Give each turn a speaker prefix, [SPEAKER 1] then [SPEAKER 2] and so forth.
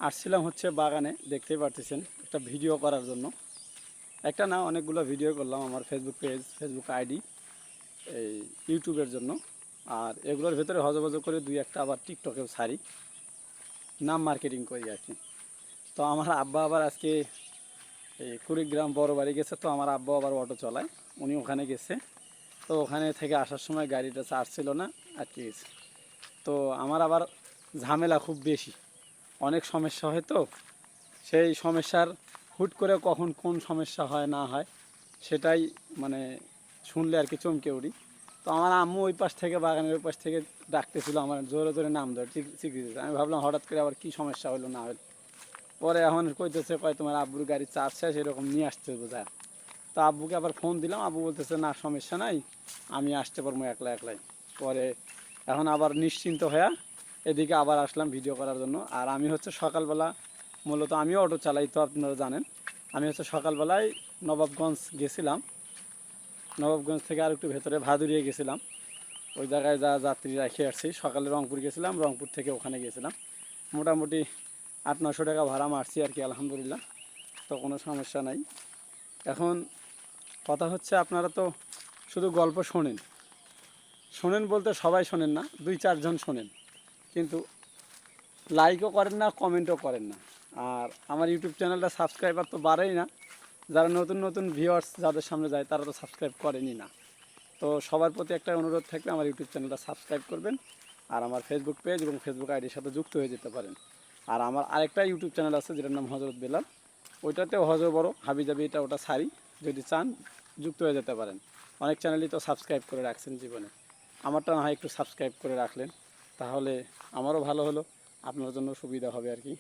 [SPEAKER 1] আসছিলাম হচ্ছে বাগানে, দেখতেই পারতেছেন, একটা ভিডিও করার জন্য। একটা না, অনেকগুলো ভিডিও করলাম আমার ফেসবুক পেজ, ফেসবুক আইডি, এই ইউটিউবের জন্য। আর এগুলোর ভেতরে হজবজ করে দুই একটা আবার টিকটকেও ছাড়ি, নাম মার্কেটিং করি আর কি। তো আমার আব্বা আবার আজকে এই কুড়িগ্রাম বড় বাড়ি গেছে, তো আমার আব্বা আবার অটো চালায়, উনি ওখানে গেছে। তো ওখানে থেকে আসার সময় গাড়িটা চার্জ ছিল না, আটকে গেছে। তো আমার আবার ঝামেলা খুব বেশি, অনেক সমস্যা হয়। তো সেই সমস্যার হুট করে কখন কোন সমস্যা হয় না হয় সেটাই মানে শুনলে আর কি চমকে উঠি। তো আমার আম্মু ওই পাশ থেকে, বাগানের ওই পাশ থেকে ডাকতেছিল আমার, জোরে জোরে নাম ধরে চিকিৎসা। আমি ভাবলাম হঠাৎ করে আবার কী সমস্যা হলো না হলো। পরে এখন কইতেছে, কয় তোমার আব্বুর গাড়ি চার্জ শেষ, এরকম নিয়ে আসতে বোঝায়। তো আব্বুকে আবার ফোন দিলাম, আব্বু বলতেছে না সমস্যা নাই, আমি আসতে পারবো একলা একলাই। পরে এখন আবার নিশ্চিন্ত হয়ে এদিকে আবার আসলাম ভিডিও করার জন্য। আর আমি হচ্ছে সকালবেলা, মূলত আমিও অটো চালাই, তো আপনারা জানেন। আমি হচ্ছে সকালবেলায় নবাবগঞ্জ গেছিলাম, নবাবগঞ্জ থেকে আর একটু ভেতরে ভাদুরিয়ে গেছিলাম। ওই জায়গায় যা যাত্রী রেখে আসছি। সকালে রংপুর গেছিলাম, রংপুর থেকে ওখানে গেছিলাম। মোটামুটি 800-900 টাকা ভাড়া মারছি আর কি, আলহামদুলিল্লাহ। তো কোনো সমস্যা নাই। এখন কথা হচ্ছে, আপনারা তো শুধু গল্প শোনেন, শোনেন বলতে সবাই শোনেন না, 2-4 জন শোনেন, কিন্তু লাইকও করেন না, কমেন্টও করেন না। আর আমার ইউটিউব চ্যানেলটা সাবস্ক্রাইবার তো বাড়েই না। যারা নতুন নতুন ভিউয়ার্স যাদের সামনে যায় তারা তো সাবস্ক্রাইব করেনই না। তো সবার প্রতি একটা অনুরোধ থাকবে, আমার ইউটিউব চ্যানেলটা সাবস্ক্রাইব করবেন, আর আমার ফেসবুক পেজ এবং ফেসবুক আইডির সাথে যুক্ত হয়ে যেতে পারেন। আর আমার আরেকটা ইউটিউব চ্যানেল আছে যেটার নাম হজরত বেলাল, ওইটাতেও হজর বড় হাবিজাবি এটা ওটা সারি, যদি চান যুক্ত হয়ে যেতে পারেন। অনেক চ্যানেলই তো সাবস্ক্রাইব করে রাখছেন জীবনে, আমারটা না হয় একটু সাবস্ক্রাইব করে রাখলেন, তাহলে আমারও ভালো হলো, আপনার জন্য সুবিধা হবে আর কি।